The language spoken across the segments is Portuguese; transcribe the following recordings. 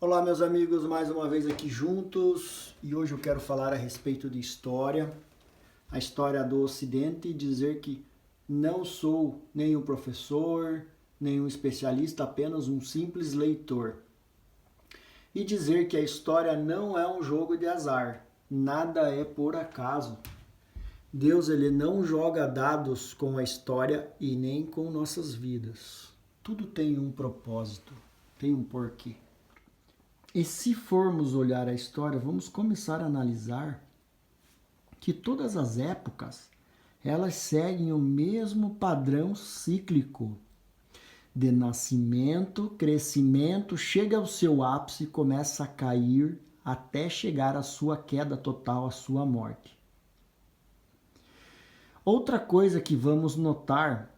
Olá, meus amigos, mais uma vez aqui juntos e hoje eu quero falar a respeito de história, a história do Ocidente e dizer que não sou nenhum professor, nenhum especialista, apenas um simples leitor. E dizer que a história não é um jogo de azar, nada é por acaso. Deus ele não joga dados com a história e nem com nossas vidas. Tudo tem um propósito, tem um porquê. E se formos olhar a história, vamos começar a analisar que todas as épocas elas seguem o mesmo padrão cíclico de nascimento, crescimento, chega ao seu ápice e começa a cair até chegar à sua queda total, à sua morte. Outra coisa que vamos notar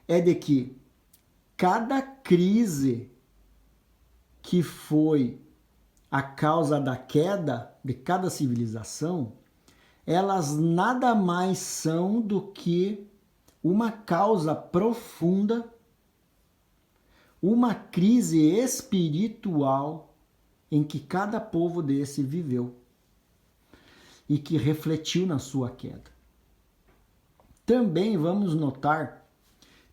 é de que cada crise que foi a causa da queda de cada civilização, elas nada mais são do que uma causa profunda, uma crise espiritual em que cada povo desse viveu e que refletiu na sua queda. Também vamos notar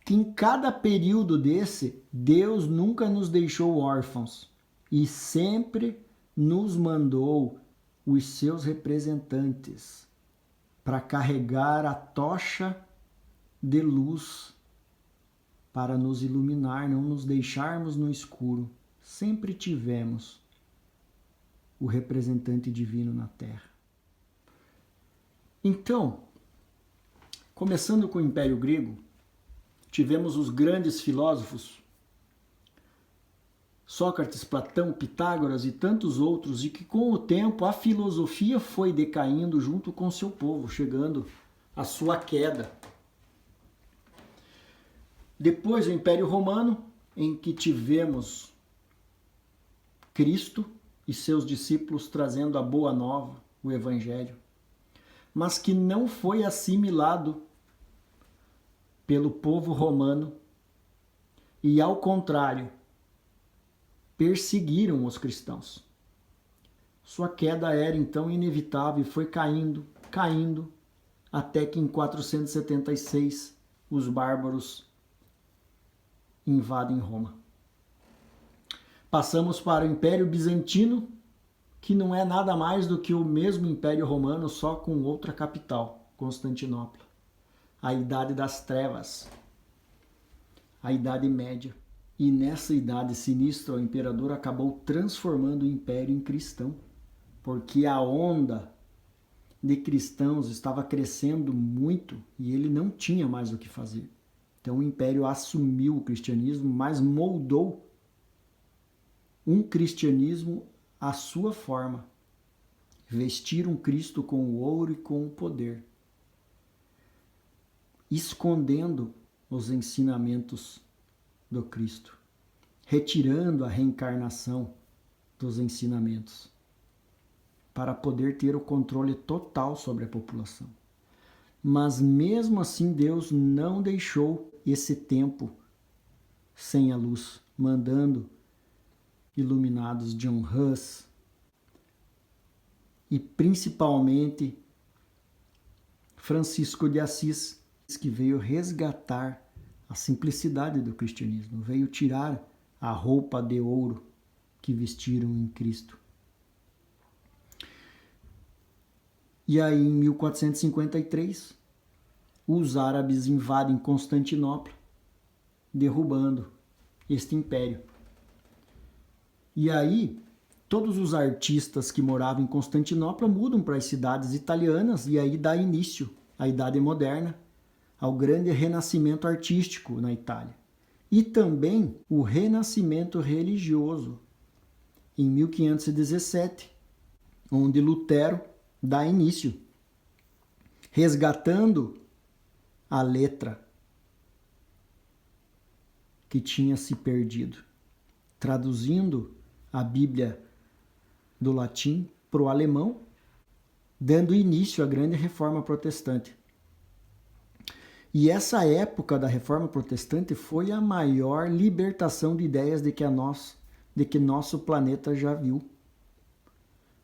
que em cada período desse, Deus nunca nos deixou órfãos e sempre nos mandou os seus representantes para carregar a tocha de luz para nos iluminar, não nos deixarmos no escuro. Sempre tivemos o representante divino na Terra. Então, começando com o Império Grego, tivemos os grandes filósofos, Sócrates, Platão, Pitágoras e tantos outros, e que com o tempo a filosofia foi decaindo junto com seu povo, chegando à sua queda. Depois o Império Romano, em que tivemos Cristo e seus discípulos trazendo a boa nova, o Evangelho, mas que não foi assimilado pelo povo romano e, ao contrário, perseguiram os cristãos. Sua queda era então inevitável e foi caindo, até que em 476 os bárbaros invadem Roma. Passamos para o Império Bizantino, que não é nada mais do que o mesmo Império Romano, só com outra capital, Constantinopla. A Idade das Trevas, a Idade Média. E nessa idade sinistra, o imperador acabou transformando o império em cristão, porque a onda de cristãos estava crescendo muito e ele não tinha mais o que fazer. Então o império assumiu o cristianismo, mas moldou um cristianismo à sua forma. Vestiram Cristo com o ouro e com o poder, escondendo os ensinamentos do Cristo, retirando a reencarnação dos ensinamentos, para poder ter o controle total sobre a população. Mas mesmo assim Deus não deixou esse tempo sem a luz, mandando iluminados John Hus e principalmente Francisco de Assis, que veio resgatar a simplicidade do cristianismo, veio tirar a roupa de ouro que vestiram em Cristo. E aí, em 1453, os árabes invadem Constantinopla, derrubando este império. E aí, todos os artistas que moravam em Constantinopla mudam para as cidades italianas e aí dá início à Idade Moderna, ao grande renascimento artístico na Itália. E também o renascimento religioso, em 1517, onde Lutero dá início, resgatando a letra que tinha se perdido, traduzindo a Bíblia do latim para o alemão, dando início à grande reforma protestante. E essa época da Reforma Protestante foi a maior libertação de ideias de que nós de que nosso planeta já viu.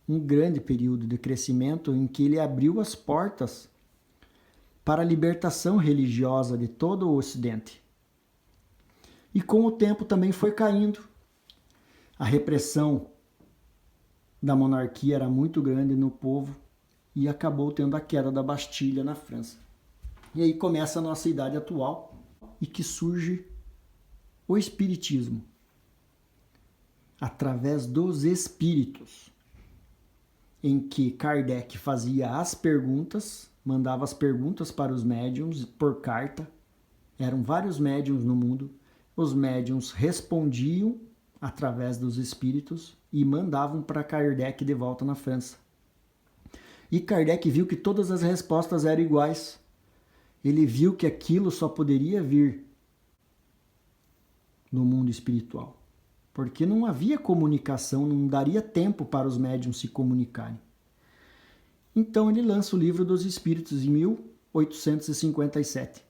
Um grande período de crescimento em que ele abriu as portas para a libertação religiosa de todo o Ocidente. E com o tempo também foi caindo. A repressão da monarquia era muito grande no povo e acabou tendo a queda da Bastilha na França. E aí começa a nossa idade atual e que surge o Espiritismo através dos espíritos, em que Kardec fazia as perguntas, mandava as perguntas para os médiuns por carta. Eram vários médiuns no mundo. Os médiuns respondiam através dos espíritos e mandavam para Kardec de volta na França. E Kardec viu que todas as respostas eram iguais. Ele viu que aquilo só poderia vir no mundo espiritual, porque não havia comunicação, não daria tempo para os médiuns se comunicarem. Então ele lança o Livro dos Espíritos em 1857,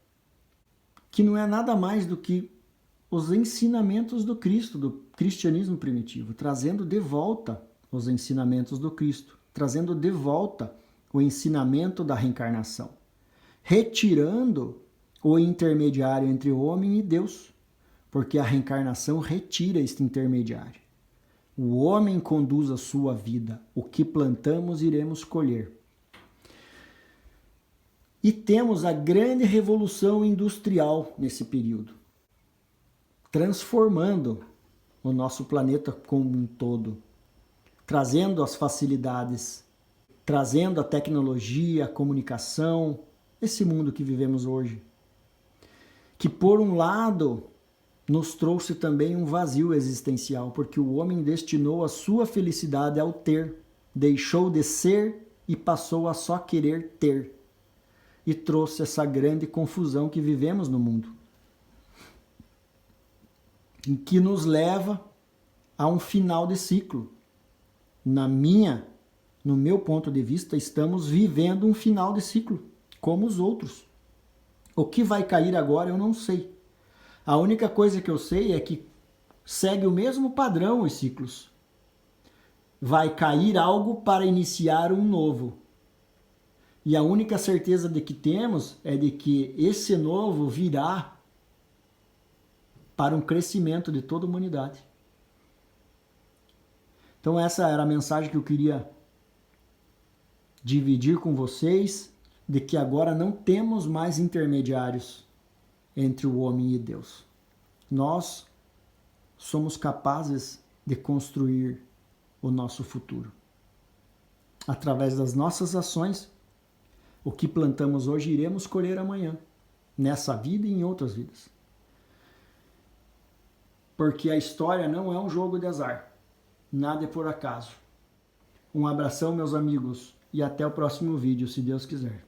que não é nada mais do que os ensinamentos do Cristo, do cristianismo primitivo, trazendo de volta os ensinamentos do Cristo, trazendo de volta o ensinamento da reencarnação, retirando o intermediário entre o homem e Deus, porque a reencarnação retira este intermediário. O homem conduz a sua vida, o que plantamos iremos colher. E temos a grande revolução industrial nesse período, transformando o nosso planeta como um todo, trazendo as facilidades, trazendo a tecnologia, a comunicação, esse mundo que vivemos hoje, que por um lado nos trouxe também um vazio existencial, porque o homem destinou a sua felicidade ao ter, deixou de ser e passou a só querer ter, e trouxe essa grande confusão que vivemos no mundo, em que nos leva a um final de ciclo. No meu ponto de vista, estamos vivendo um final de ciclo, como os outros. O que vai cair agora eu não sei. A única coisa que eu sei é que segue o mesmo padrão os ciclos. Vai cair algo para iniciar um novo. E a única certeza de que temos é de que esse novo virá para um crescimento de toda a humanidade. Então essa era a mensagem que eu queria dividir com vocês, de que agora não temos mais intermediários entre o homem e Deus. Nós somos capazes de construir o nosso futuro. Através das nossas ações, o que plantamos hoje iremos colher amanhã, nessa vida e em outras vidas. Porque a história não é um jogo de azar. Nada é por acaso. Um abração, meus amigos, e até o próximo vídeo, se Deus quiser.